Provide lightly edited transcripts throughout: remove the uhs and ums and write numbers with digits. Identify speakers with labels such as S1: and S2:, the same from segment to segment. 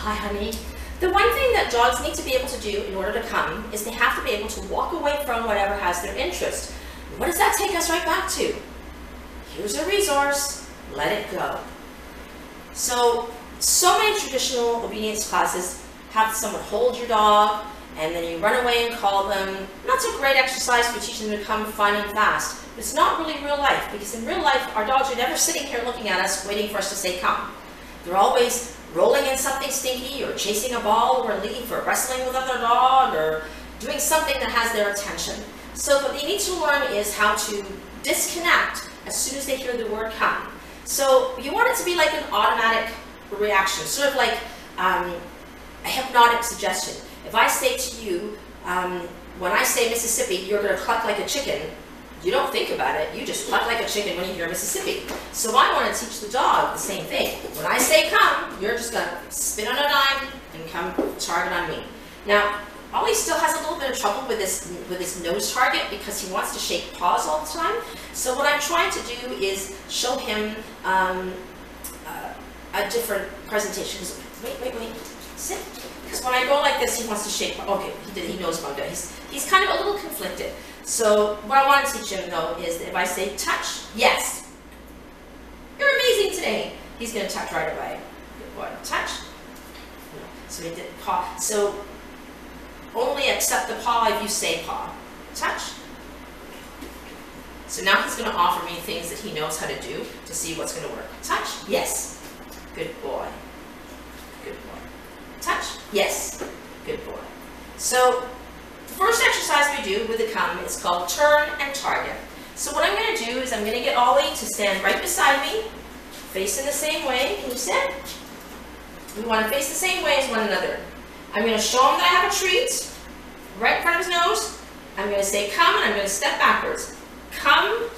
S1: Hi, honey. The one thing that dogs need to be able to do in order to come is they have to be able to walk away from whatever has their interest. What does that take us right back to? Here's a resource, let it go. So many traditional obedience classes have someone hold your dog, and then you run away and call them. That's a great exercise for teaching them to come fun and fast. But it's not really real life, because in real life, our dogs are never sitting here looking at us, waiting for us to say come. They're always rolling in something stinky, or chasing a ball or a leaf, or wrestling with another dog, or doing something that has their attention. So what they need to learn is how to disconnect as soon as they hear the word come. So you want it to be like an automatic reaction, sort of like a hypnotic suggestion. If I say to you, when I say Mississippi, you're going to cluck like a chicken, you don't think about it, you just cluck like a chicken when you hear Mississippi. So I want to teach the dog the same thing. When I say come, you're just going to spin on a dime and come target on me. Now, Ollie still has a little bit of trouble with his nose target because he wants to shake paws all the time. So what I'm trying to do is show him a different presentation. Wait, sit. Because when I go like this, he wants to shake. Okay, he knows about that. He's kind of a little conflicted. So what I want to teach him though is that if I say touch, yes, you're amazing today, he's going to touch right away. Good boy. Touch. No. So he did paw. So only accept the paw if you say paw. Touch. So now he's going to offer me things that he knows how to do to see what's going to work. Touch. Yes. Good boy. Good boy. Touch. Yes. Good boy. So the first exercise we do with the come is called turn and target. So what I'm going to do is I'm going to get Ollie to stand right beside me, facing the same way. Can you sit? We want to face the same way as one another. I'm going to show him that I have a treat right in front of his nose. I'm going to say come, and I'm going to step backwards. Come,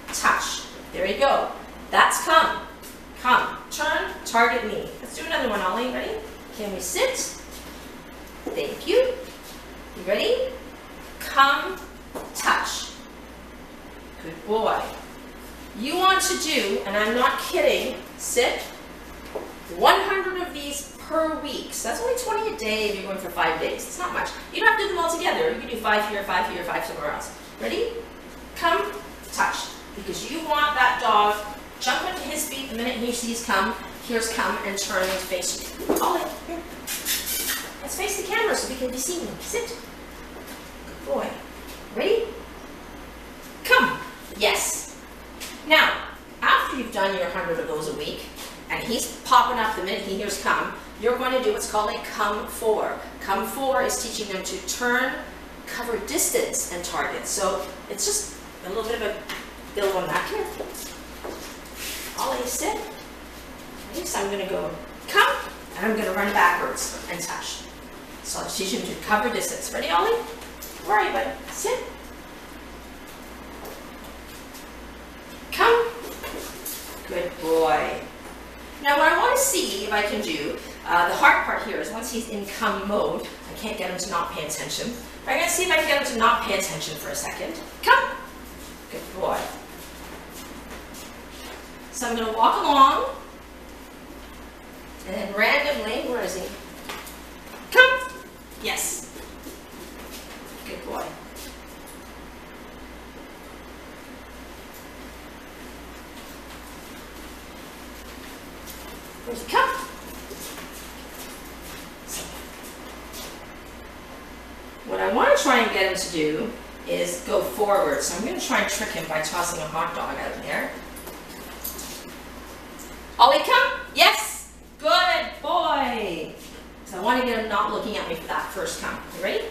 S1: touch. There you go. That's come. Come. Turn, target me. Let's do another one, Ollie. Ready? Can we sit? Thank you. You ready? Come, touch. Good boy. You want to do, and I'm not kidding, sit 100 of these per week. So that's only 20 a day if you're going for 5 days. It's not much. You don't have to do them all together. You can do 5 here, 5 here, 5 somewhere else. Ready? Come, touch. Because you want that dog jump into his feet the minute he sees come. Here's come, and turn and face you. Ollie, here. Let's face the camera so we can be seen. Sit. Good boy. Ready? Come. Yes. Now, after you've done your 100 of those a week, and he's popping up the minute he hears come, you're going to do what's called a come for. Come for is teaching them to turn, cover distance, and target. So it's just a little bit of a build on that. Here. Ollie, sit. Ready? So I'm going to go come, and I'm going to run backwards and touch. So I'll teach him to cover distance. Ready, Ollie? Where are you, buddy? Sit. Come. Good boy. Now what I want to see if I can do, the hard part here is once he's in come mode, I can't get him to not pay attention. But I'm going to see if I can get him to not pay attention for a second. Come. Good boy. So I'm going to walk along, and then randomly, where is he? Come. Yes. Good boy. Where's he come? What I want to try and get him to do is go forward. So I'm going to try and trick him by tossing a hot dog out in there. Ollie, come? Yes. Good boy. So I want to get him not looking at me for that first come. You ready?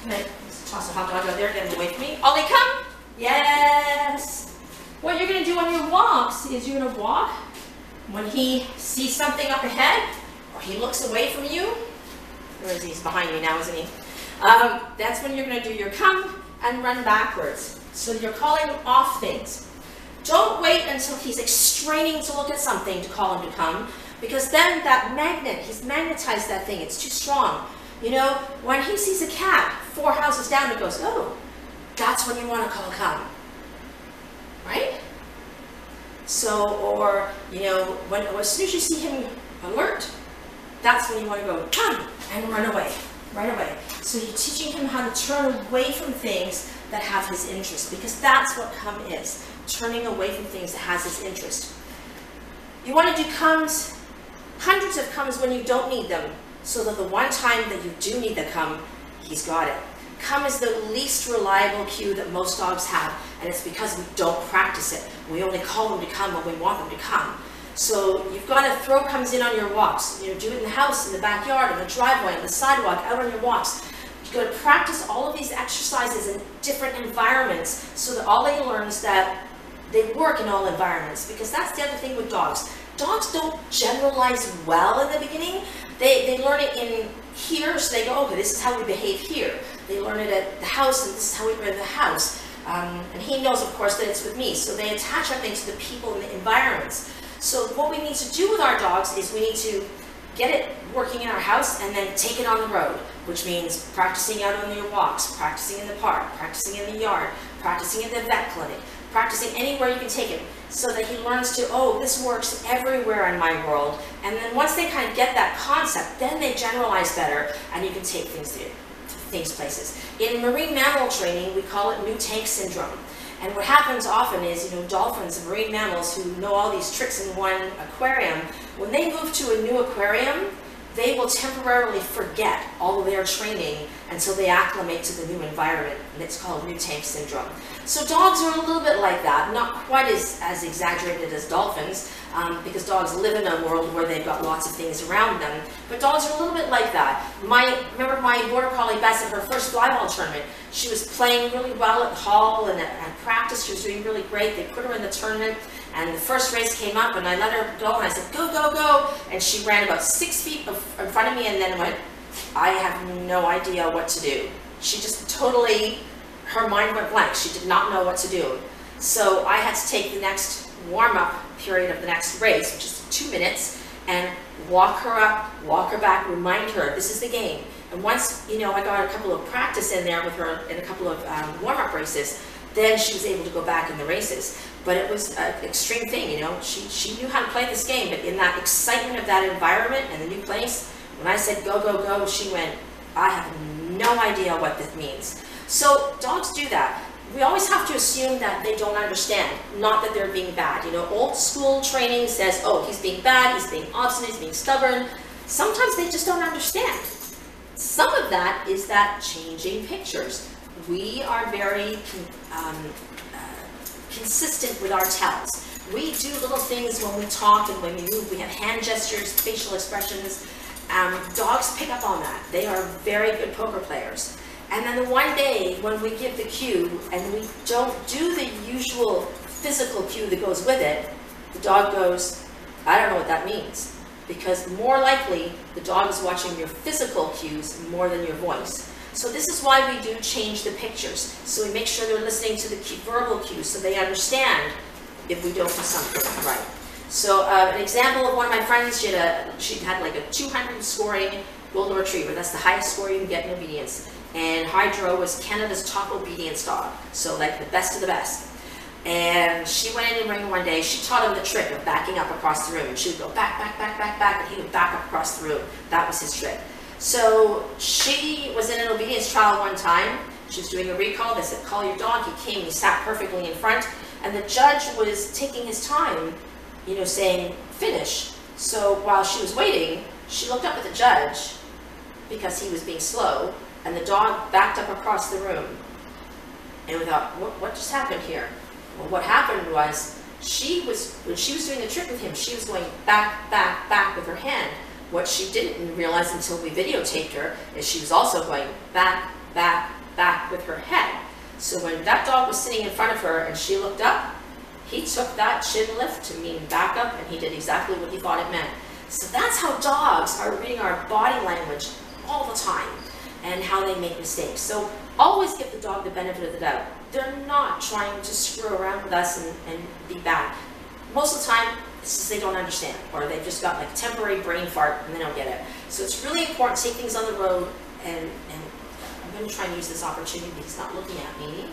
S1: Can I toss a hot dog out there, get him away from me? Ollie, come? Yes. What you're going to do on your walks is you're going to walk. When he sees something up ahead, or he looks away from you, where is he? He's behind me now, isn't he? That's when you're going to do your come and run backwards. So you're calling off things. Don't wait until he's like straining to look at something to call him to come, because then that magnet, he's magnetized that thing, it's too strong. You know, when he sees a cat 4 houses down, he goes, oh, that's when you want to call come. Right? So, or, you know, as soon as you see him alert, that's when you want to go, come, and run away, right away. So you're teaching him how to turn away from things that have his interest, because that's what come is, turning away from things that has his interest. You want to do comes, hundreds of comes when you don't need them, so that the one time that you do need the come, he's got it. Come is the least reliable cue that most dogs have, and it's because we don't practice it. We only call them to come when we want them to come. So you've got to throw comes in on your walks. You know, do it in the house, in the backyard, on the driveway, on the sidewalk, out on your walks. You've got to practice all of these exercises in different environments so that Ollie learns that they work in all environments, because that's the other thing with dogs. Dogs don't generalize well in the beginning. They learn it in here, so they go, okay, this is how we behave here. They learn it at the house, and this is how we behave at the house. And he knows, of course, that it's with me. So they attach everything to the people and the environments. So what we need to do with our dogs is we need to get it working in our house and then take it on the road, which means practicing out on your walks, practicing in the park, practicing in the yard, practicing in the vet clinic, practicing anywhere you can take him, so that he learns to, oh, this works everywhere in my world. And then once they kind of get that concept, then they generalize better, and you can take things places. In marine mammal training, we call it new tank syndrome. And what happens often is, you know, dolphins and marine mammals who know all these tricks in one aquarium, when they move to a new aquarium, they will temporarily forget all of their training until they acclimate to the new environment, and it's called new tank syndrome. So dogs are a little bit like that, not quite as exaggerated as dolphins, because dogs live in a world where they've got lots of things around them, but dogs are a little bit like that. Remember my Border Collie Bess at her first fly ball tournament, she was playing really well at Hall and at practice, she was doing really great. They put her in the tournament, and the first race came up, and I let her go, and I said, go, go, go, and she ran about 6 feet in front of me, and then went, I have no idea what to do. She just totally, her mind went blank. She did not know what to do. So I had to take the next warm-up period of the next race, which is 2 minutes, and walk her up, walk her back, remind her, this is the game. And once, you know, I got a couple of practice in there with her in a couple of warm-up races, then she was able to go back in the races. But it was an extreme thing, you know. She knew how to play this game, but in that excitement of that environment and the new place, when I said go, go, go, she went, I have no idea what this means. So dogs do that. We always have to assume that they don't understand, not that they're being bad. You know, old school training says, oh, he's being bad, he's being obstinate, he's being stubborn. Sometimes they just don't understand. Some of that is that changing pictures. We are very consistent with our tells. We do little things when we talk and when we move. We have hand gestures, facial expressions. Dogs pick up on that. They are very good poker players. And then the one day when we give the cue and we don't do the usual physical cue that goes with it, the dog goes, I don't know what that means. Because more likely, the dog is watching your physical cues more than your voice. So this is why we do change the pictures. So we make sure they're listening to the verbal cues so they understand if we don't do something right. So an example of one of my friends, she had like a 200 scoring golden retriever. That's the highest score you can get in obedience. And Hydro was Canada's top obedience dog. So like the best of the best. And she went in the ring one day, she taught him the trick of backing up across the room. And she would go back, back, back, back, back, and he would back up across the room. That was his trick. So she was in an obedience trial one time. She was doing a recall. They said, call your dog. He came, he sat perfectly in front. And the judge was taking his time, you know, saying, finish. So while she was waiting, she looked up at the judge because he was being slow, and the dog backed up across the room. And we thought, what just happened here? Well, what happened was, when she was doing the trick with him, she was going back, back, back with her hand. What she didn't realize until we videotaped her is she was also going back, back, back with her head. So when that dog was sitting in front of her and she looked up, he took that chin lift to mean back up, and he did exactly what he thought it meant. So that's how dogs are reading our body language all the time and how they make mistakes. So always give the dog the benefit of the doubt. They're not trying to screw around with us and be bad. Most of the time, it's just they don't understand, or they've just got like temporary brain fart and they don't get it. So it's really important to take things on the road, and I'm going to try and use this opportunity. He's not looking at me.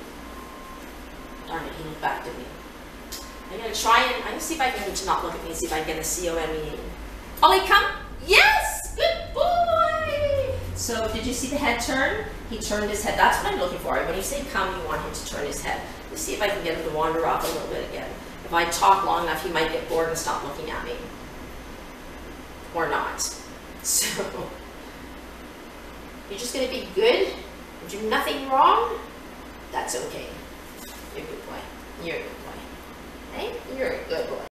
S1: Darn it, he looked back at me. I'm going to see if I can get him to not look at me and see if I can get a COME. Ollie, come. Yes! Good So did you see the head turn? He turned his head. That's what I'm looking for. When you say come, you want him to turn his head. Let's see if I can get him to wander off a little bit again. If I talk long enough, he might get bored and stop looking at me. Or not. So, you're just going to be good, do nothing wrong. That's okay. You're a good boy. You're a good boy. Hey? You're a good boy.